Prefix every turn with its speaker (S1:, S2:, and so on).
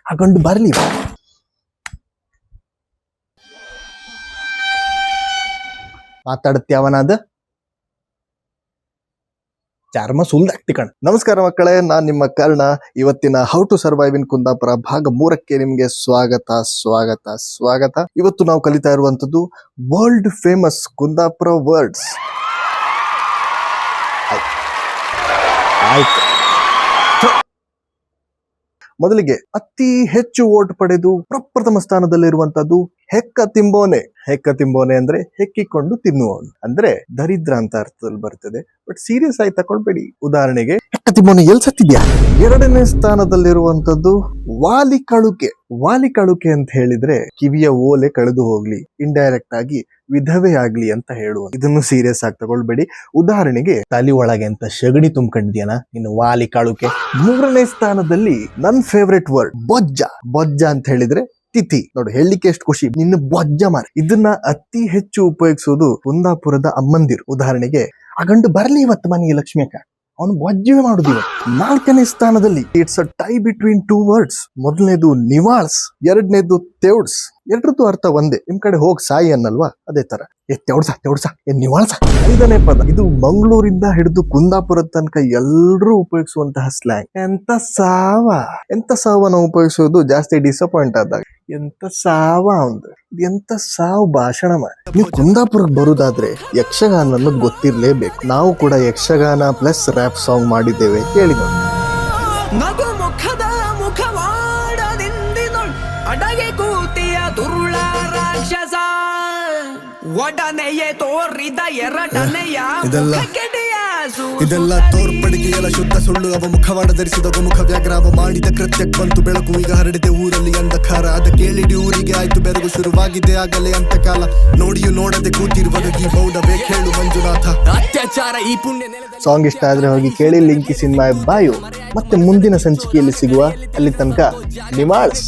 S1: ಹಾಕೊಂಡು ಬರ್ಲಿ. ಮಾತಾಡುತ್ತೇವನಾದ ಚಾರ್ಮ ಸುಲ್ದಾಗ್ತಿ ಕಣ್. ನಮಸ್ಕಾರ ಮಕ್ಕಳೇ, ನಾನ್ ನಿಮ್ಮ ಕರ್ಣ. ಇವತ್ತಿನ how to survive in Kundapura ಭಾಗ 3ಕ್ಕೆ ನಿಮ್ಗೆ ಸ್ವಾಗತ. ಇವತ್ತು ನಾವು ಕಲಿತಾ ಇರುವಂತದ್ದು ವರ್ಲ್ಡ್ ಫೇಮಸ್ ಕುಂದಾಪುರ ವರ್ಡ್ಸ್. ಆಯ್ತು, ಮೊದಲಿಗೆ ಅತಿ ಹೆಚ್ಚು ವೋಟ್ ಪಡೆದು ಪ್ರಪ್ರಥಮ ಸ್ಥಾನದಲ್ಲಿರುವಂತದ್ದು ಹೆಕ್ಕ ತಿಂಬೋನೆ ಅಂದ್ರೆ ಹೆಕ್ಕಿಕೊಂಡು ತಿನ್ನುವವನು, ಅಂದ್ರೆ ದರಿದ್ರ ಅಂತ ಅರ್ಥದಲ್ಲಿ ಬರ್ತದೆ. ಬಟ್ ಸೀರಿಯಸ್ ಆಗಿ ತಕೊಳ್ಬೇಡಿ. ಉದಾಹರಣೆಗೆ ಹೆಕ್ಕ ತಿಂಬೋನೆ ಎಲ್ ಸತ್ತಿದ್ಯಾ. ಎರಡನೇ ಸ್ಥಾನದಲ್ಲಿರುವಂತದ್ದು ವಾಲಿ ಕಳುಕೆ ಅಂತ ಹೇಳಿದ್ರೆ ಕಿವಿಯ ಓಲೆ ಕಳೆದು ಹೋಗ್ಲಿ, ಇಂಡೈರೆಕ್ಟ್ ಆಗಿ ವಿಧವೆ ಆಗ್ಲಿ ಅಂತ ಹೇಳುವ. ಇದನ್ನು ಸೀರಿಯಸ್ ಆಗಿ ತಗೊಳ್ಬೇಡಿ. ಉದಾಹರಣೆಗೆ ತಲೆ ಒಳಗೆ ಅಂತ ಸಗಣಿ ತುಂಬ್ಕೊಂಡಿದ್ಯಾನ ಇನ್ನು ವಾಲಿ ಕಳುಕೆ. ಮೂರನೇ ಸ್ಥಾನದಲ್ಲಿ ನನ್ ಫೇವ್ರೆಟ್ ವರ್ಡ್ ಬೊಜ್ಜ ಅಂತ ಹೇಳಿದ್ರೆ ತಿಥಿ. ನೋಡಿ, ಹೇಳಲಿಕ್ಕೆ ಎಷ್ಟು ಖುಷಿ, ನಿನ್ನ ಬೊಜ್ಜ ಮಾರಿ. ಇದನ್ನ ಅತಿ ಹೆಚ್ಚು ಉಪಯೋಗಿಸುವುದು ಕುಂದಾಪುರದ ಅಮ್ಮಂದಿರು. ಉದಾಹರಣೆಗೆ ಆ ಗಂಡು ಬರ್ಲಿ ಇವತ್ತು ಮನೆಗೆ ಲಕ್ಷ್ಮಿ ಅಕ್ಕ, ಅವನು ಬೊಜ್ಜೆ ಮಾಡುದಿಲ್ಲ. 4ನೇ ಸ್ಥಾನದಲ್ಲಿ it's a tie between 2 words. ಮೊದಲನೇದು ನಿವಾಳ್ಸ್, ಎರಡನೇದು ತೆವ್ಡ್ಸ್. ಎರಡರದ್ದು ಅರ್ಥ ಒಂದೇ. ನಿಮ್ ಕಡೆ ಹೋಗ್ ಸಾಯಿ ಅನ್ನಲ್ವಾ, ಅದೇ ತರ ತೆವ್ಡ್ಸ ನಿವಾಳ್ಸ. 5ನೇ ಪದ, ಇದು ಮಂಗಳೂರಿಂದ ಹಿಡಿದು ಕುಂದಾಪುರದ ತನಕ ಎಲ್ಲರೂ ಉಪಯೋಗಿಸುವಂತಹ ಸ್ಲ್ಯಾಂಗ್. ಎಂತ ಸಾವ ನಾವು ಉಪಯೋಗಿಸೋದು ಜಾಸ್ತಿ ಡಿಸಪಾಯಿಂಟ್ ಆದಾಗ. ಎಂತ ಸಾವು ಭಾಷಣ ಮಾಡಿ. ನೀವು ಕುಂದಾಪುರಕ್ಕೆ ಬರುದಾದ್ರೆ ಯಕ್ಷಗಾನ ಅನ್ನೋದು ಗೊತ್ತಿರ್ಲೇಬೇಕು. ನಾವು ಕೂಡ ಯಕ್ಷಗಾನ ಪ್ಲಸ್ ರ್ಯಾಪ್ ಸಾಂಗ್ ಮಾಡಿದ್ದೇವೆ, ಕೇಳಿ ನೋಡಿ.
S2: ನಗು ಮುಖದ ಮುಖವಾಡದಿಂದಿನೊಳ್ ಅಡಗೆ ಕೂತಿಯ ದುರುಳ ರಾಕ್ಷಸ ಒಡನೆಯೇ ತೋರಿದ ಎರಡನೆಯ
S3: ಇದೆಲ್ಲ ತೋರ್ಪಡಿಕೆಯಲ್ಲ ಶುದ್ಧ ಸುಳ್ಳು. ಅವ ಮುಖವಾಡ ಧರಿಸಿದ ಮುಖ ವ್ಯಾಘ್ರ. ಅವ ಮಾಡಿದ ಕೃತ್ಯಕ್ಕೆ ಬಂತು ಬೆಳಕು. ಈಗ ಹರಡಿದೆ ಊರಲ್ಲಿ ಅಂಧಕಾರ. ಅದ ಕೇಳಿಡಿ ಊರಿಗೆ ಆಯ್ತು ಬೆರಗು. ಶುರುವಾಗಿದೆ ಆಗಲೇ ಅಂತ ಕಾಲ. ನೋಡಿಯೂ ನೋಡದೆ ಕೂತಿರುವಾಗ ಈ ಮೌಢವೇ ಕೇಳು ಮಂಜುನಾಥ.
S2: ಅತ್ಯಾಚಾರ ಈ ಪುಣ್ಯ.
S1: ಸಾಂಗ್ ಇಷ್ಟ ಆದ್ರೆ ಹೋಗಿ ಕೇಳಿ. Link is in my bio. ಮತ್ತೆ ಮುಂದಿನ ಸಂಚಿಕೆಯಲ್ಲಿ ಸಿಗುವ. ಅಲ್ಲಿ ತನಕ ನಿವಾಳ್ಸ್.